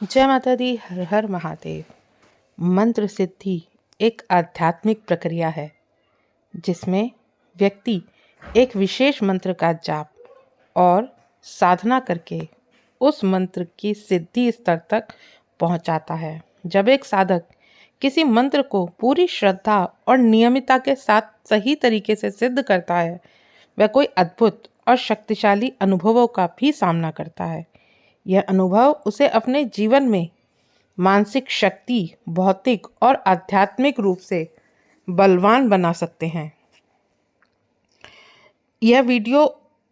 जय माता दी। हर हर महादेव। मंत्र सिद्धि एक आध्यात्मिक प्रक्रिया है जिसमें व्यक्ति एक विशेष मंत्र का जाप और साधना करके उस मंत्र की सिद्धि स्तर तक पहुंचाता है। जब एक साधक किसी मंत्र को पूरी श्रद्धा और नियमितता के साथ सही तरीके से सिद्ध करता है, वह कोई अद्भुत और शक्तिशाली अनुभवों का भी सामना करता है। यह अनुभव उसे अपने जीवन में मानसिक शक्ति, भौतिक और आध्यात्मिक रूप से बलवान बना सकते हैं। यह वीडियो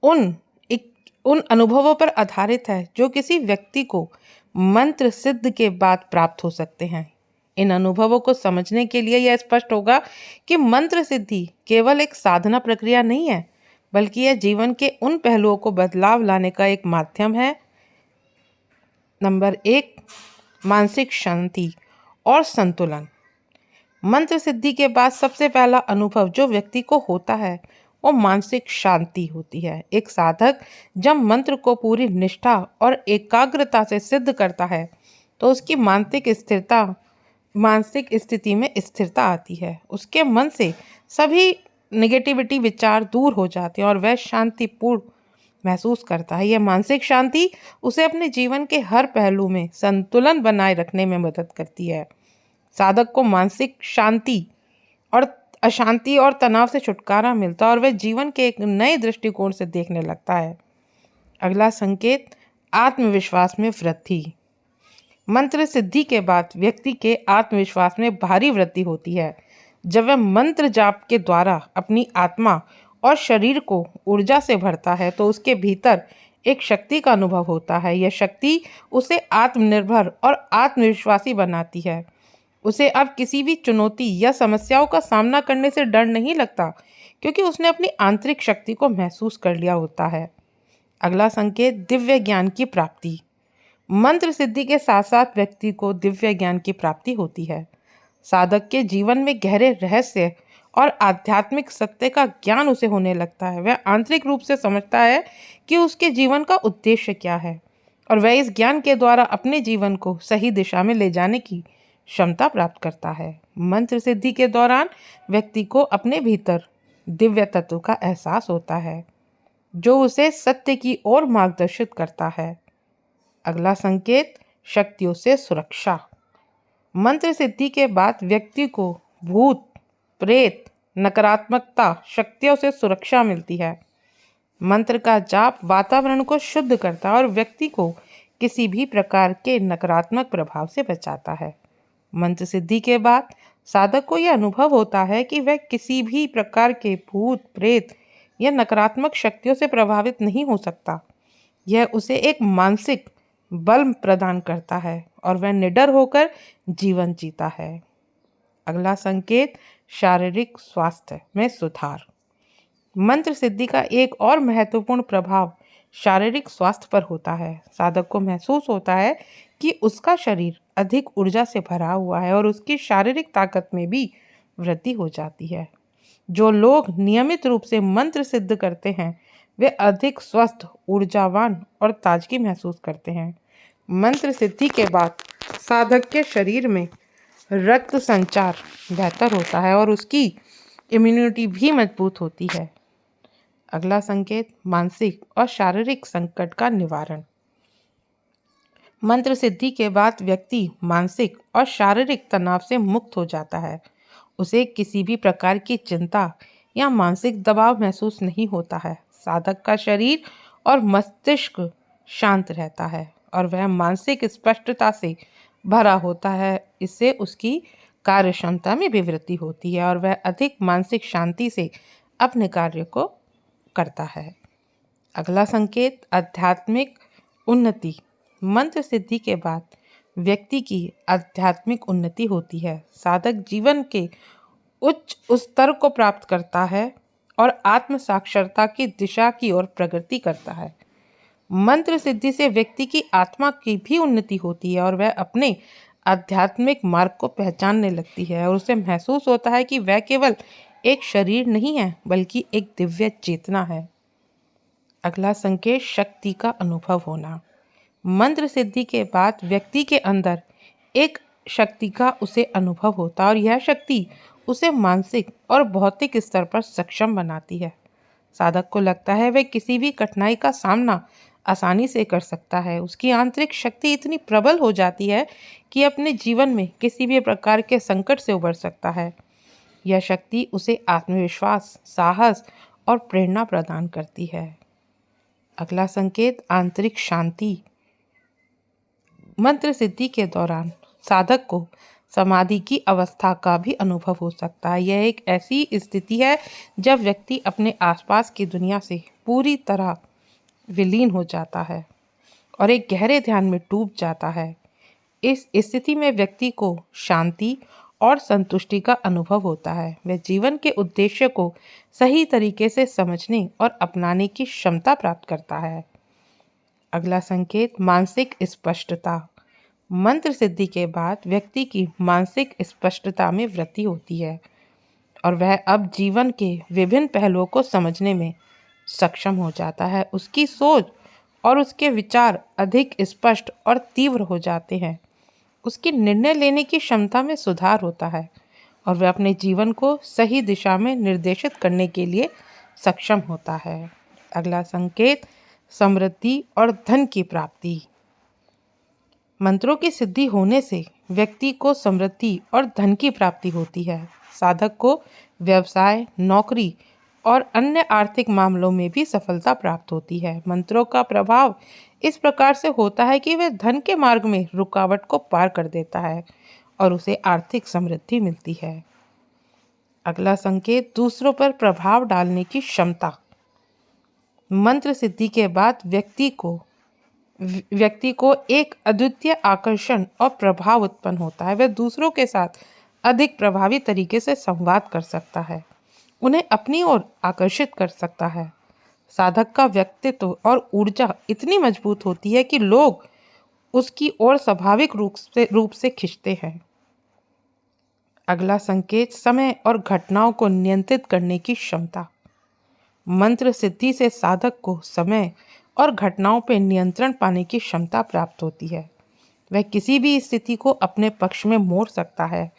उन अनुभवों पर आधारित है जो किसी व्यक्ति को मंत्र सिद्ध के बाद प्राप्त हो सकते हैं। इन अनुभवों को समझने के लिए यह स्पष्ट होगा कि मंत्र सिद्धि केवल एक साधना प्रक्रिया नहीं है, बल्कि यह जीवन के उन पहलुओं को बदलाव लाने का एक माध्यम है। नंबर 1, मानसिक शांति और संतुलन। मंत्र सिद्धि के बाद सबसे पहला अनुभव जो व्यक्ति को होता है वो मानसिक शांति होती है। एक साधक जब मंत्र को पूरी निष्ठा और एकाग्रता से सिद्ध करता है तो उसकी मानसिक स्थिति में स्थिरता आती है। उसके मन से सभी नेगेटिविटी विचार दूर हो जाते हैं और वह शांतिपूर्ण महसूस करता है। यह मानसिक शांति उसे अपने जीवन के हर पहलू में संतुलन बनाए रखने में मदद करती है। साधक को मानसिक शांति और अशांति और तनाव से छुटकारा मिलता है और वह जीवन के एक नए दृष्टिकोण से देखने लगता है। अगला संकेत, आत्मविश्वास में वृद्धि। मंत्र सिद्धि के बाद व्यक्ति के आत्मविश्वास में भारी वृद्धि होती है। जब वह मंत्र जाप के द्वारा अपनी आत्मा और शरीर को ऊर्जा से भरता है तो उसके भीतर एक शक्ति का अनुभव होता है। यह शक्ति उसे आत्मनिर्भर और आत्मविश्वासी बनाती है। उसे अब किसी भी चुनौती या समस्याओं का सामना करने से डर नहीं लगता, क्योंकि उसने अपनी आंतरिक शक्ति को महसूस कर लिया होता है। अगला संकेत, दिव्य ज्ञान की प्राप्ति। मंत्र सिद्धि के साथ साथ व्यक्ति को दिव्य ज्ञान की प्राप्ति होती है। साधक के जीवन में गहरे रहस्य और आध्यात्मिक सत्य का ज्ञान उसे होने लगता है। वह आंतरिक रूप से समझता है कि उसके जीवन का उद्देश्य क्या है और वह इस ज्ञान के द्वारा अपने जीवन को सही दिशा में ले जाने की क्षमता प्राप्त करता है। मंत्र सिद्धि के दौरान व्यक्ति को अपने भीतर दिव्य तत्व का एहसास होता है जो उसे सत्य की ओर मार्गदर्शित करता है। अगला संकेत, शक्तियों से सुरक्षा। मंत्र सिद्धि के बाद व्यक्ति को भूत, प्रेत, नकारात्मकता शक्तियों से सुरक्षा मिलती है। मंत्र का जाप वातावरण को शुद्ध करता है और व्यक्ति को किसी भी प्रकार के नकारात्मक प्रभाव से बचाता है। मंत्र सिद्धि के बाद साधक को यह अनुभव होता है कि वह किसी भी प्रकार के भूत, प्रेत या नकारात्मक शक्तियों से प्रभावित नहीं हो सकता। यह उसे एक मानसिक बल प्रदान करता है और वह निडर होकर जीवन जीता है। अगला संकेत, शारीरिक स्वास्थ्य में सुधार। मंत्र सिद्धि का एक और महत्वपूर्ण प्रभाव शारीरिक स्वास्थ्य पर होता है। साधक को महसूस होता है कि उसका शरीर अधिक ऊर्जा से भरा हुआ है और उसकी शारीरिक ताकत में भी वृद्धि हो जाती है। जो लोग नियमित रूप से मंत्र सिद्ध करते हैं वे अधिक स्वस्थ, ऊर्जावान और ताजगी महसूस करते हैं। मंत्र सिद्धि के बाद साधक के शरीर में रक्त संचार बेहतर होता है और उसकी इम्यूनिटी भी मजबूत होती है। अगला संकेत, मानसिक और शारीरिक संकट का निवारण। मंत्र सिद्धि के बाद व्यक्ति मानसिक और शारीरिक तनाव से मुक्त हो जाता है। उसे किसी भी प्रकार की चिंता या मानसिक दबाव महसूस नहीं होता है। साधक का शरीर और मस्तिष्क शांत रहता है और वह मानसिक स्पष्टता से भरा होता है। इससे उसकी कार्य क्षमता में भी वृद्धि होती है और वह अधिक मानसिक शांति से अपने कार्य को करता है। अगला संकेत, आध्यात्मिक उन्नति। मंत्र सिद्धि के बाद व्यक्ति की आध्यात्मिक उन्नति होती है। साधक जीवन के उच्च स्तर को प्राप्त करता है और आत्म साक्षरता की दिशा की ओर प्रगति करता है। मंत्र सिद्धि से व्यक्ति की आत्मा की भी उन्नति होती है और वह अपने आध्यात्मिक मार्ग को पहचानने लगती है और उसे महसूस होता है कि वह केवल एक शरीर नहीं है बल्कि एक दिव्य चेतना है। अगला संकेत, शक्ति का अनुभव होना। मंत्र सिद्धि के बाद व्यक्ति के अंदर एक शक्ति का उसे अनुभव होता है और यह शक्ति उसे मानसिक और भौतिक स्तर पर सक्षम बनाती है। साधक को लगता है वह किसी भी कठिनाई का सामना आसानी से कर सकता है। उसकी आंतरिक शक्ति इतनी प्रबल हो जाती है कि अपने जीवन में किसी भी प्रकार के संकट से उबर सकता है। यह शक्ति उसे आत्मविश्वास, साहस और प्रेरणा प्रदान करती है। अगला संकेत आंतरिक शांति। मंत्र सिद्धि के दौरान साधक को समाधि की अवस्था का भी अनुभव हो सकता है। यह एक ऐसी स्थिति है जब व्यक्ति अपने आसपास की दुनिया से पूरी तरह विलीन हो जाता है और एक गहरे ध्यान में डूब जाता है। इस स्थिति में व्यक्ति को शांति और संतुष्टि का अनुभव होता है। वह जीवन के उद्देश्य को सही तरीके से समझने और अपनाने की क्षमता प्राप्त करता है। अगला संकेत मानसिक स्पष्टता। मंत्र सिद्धि के बाद व्यक्ति की मानसिक स्पष्टता में वृद्धि होती है और वह अब जीवन के विभिन्न पहलुओं को समझने में सक्षम हो जाता है। उसकी सोच और उसके विचार अधिक स्पष्ट और तीव्र हो जाते हैं। उसकी निर्णय लेने की क्षमता में सुधार होता है और वह अपने जीवन को सही दिशा में निर्देशित करने के लिए सक्षम होता है। अगला संकेत समृद्धि और धन की प्राप्ति। मंत्रों की सिद्धि होने से व्यक्ति को समृद्धि और धन की प्राप्ति होती है। साधक को व्यवसाय, नौकरी और अन्य आर्थिक मामलों में भी सफलता प्राप्त होती है। मंत्रों का प्रभाव इस प्रकार से होता है कि वह धन के मार्ग में रुकावट को पार कर देता है और उसे आर्थिक समृद्धि मिलती है। अगला संकेत दूसरों पर प्रभाव डालने की क्षमता। मंत्र सिद्धि के बाद व्यक्ति को एक अद्वितीय आकर्षण और प्रभाव उत्पन्न होता है। वह दूसरों के साथ अधिक प्रभावी तरीके से संवाद कर सकता है, उन्हें अपनी ओर आकर्षित कर सकता है। साधक का व्यक्तित्व और ऊर्जा इतनी मजबूत होती है कि लोग उसकी ओर स्वाभाविक रूप से खिंचते हैं। अगला संकेत समय और घटनाओं को नियंत्रित करने की क्षमता। मंत्र सिद्धि से साधक को समय और घटनाओं पर नियंत्रण पाने की क्षमता प्राप्त होती है। वह किसी भी स्थिति को अपने पक्ष में मोड़ सकता है।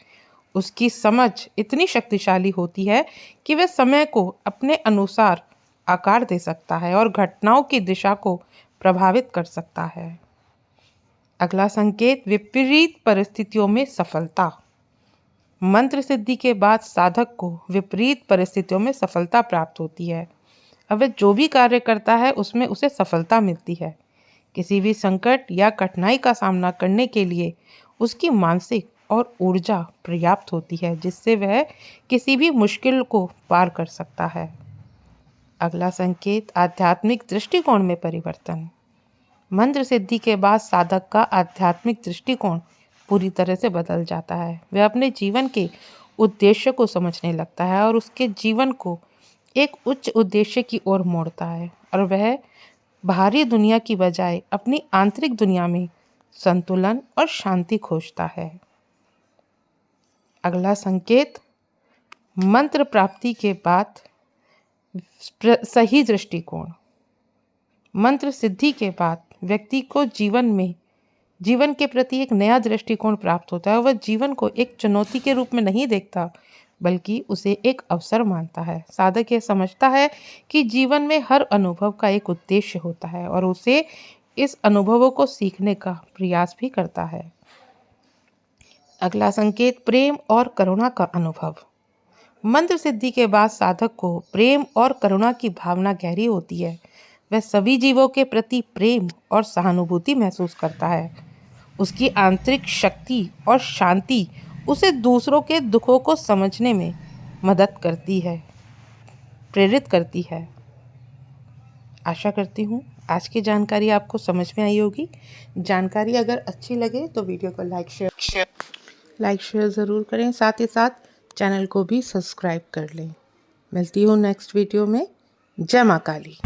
उसकी समझ इतनी शक्तिशाली होती है कि वह समय को अपने अनुसार आकार दे सकता है और घटनाओं की दिशा को प्रभावित कर सकता है। अगला संकेत विपरीत परिस्थितियों में सफलता। मंत्र सिद्धि के बाद साधक को विपरीत परिस्थितियों में सफलता प्राप्त होती है। अब वह जो भी कार्य करता है उसमें उसे सफलता मिलती है। किसी भी संकट या कठिनाई का सामना करने के लिए उसकी मानसिक और ऊर्जा पर्याप्त होती है, जिससे वह किसी भी मुश्किल को पार कर सकता है। अगला संकेत आध्यात्मिक दृष्टिकोण में परिवर्तन। मंत्र सिद्धि के बाद साधक का आध्यात्मिक दृष्टिकोण पूरी तरह से बदल जाता है। वह अपने जीवन के उद्देश्य को समझने लगता है और उसके जीवन को एक उच्च उद्देश्य की ओर मोड़ता है और वह बाहरी दुनिया की बजाय अपनी आंतरिक दुनिया में संतुलन और शांति खोजता है। अगला संकेत मंत्र प्राप्ति के बाद सही दृष्टिकोण। मंत्र सिद्धि के बाद व्यक्ति को जीवन के प्रति एक नया दृष्टिकोण प्राप्त होता है। वह जीवन को एक चुनौती के रूप में नहीं देखता, बल्कि उसे एक अवसर मानता है। साधक यह समझता है कि जीवन में हर अनुभव का एक उद्देश्य होता है और उसे इस अनुभवों को सीखने का प्रयास भी करता है। अगला संकेत प्रेम और करुणा का अनुभव। मंत्र सिद्धि के बाद साधक को प्रेम और करुणा की भावना गहरी होती है। वह सभी जीवों के प्रति प्रेम और सहानुभूति महसूस करता है। उसकी आंतरिक शक्ति और शांति उसे दूसरों के दुखों को समझने में मदद करती है, प्रेरित करती है। आशा करती हूँ आज की जानकारी आपको समझ में आई होगी। जानकारी अगर अच्छी लगे तो वीडियो को लाइक शेयर ज़रूर करें, साथ ही साथ चैनल को भी सब्सक्राइब कर लें। मिलती हूँ नेक्स्ट वीडियो में। जय माँ काली।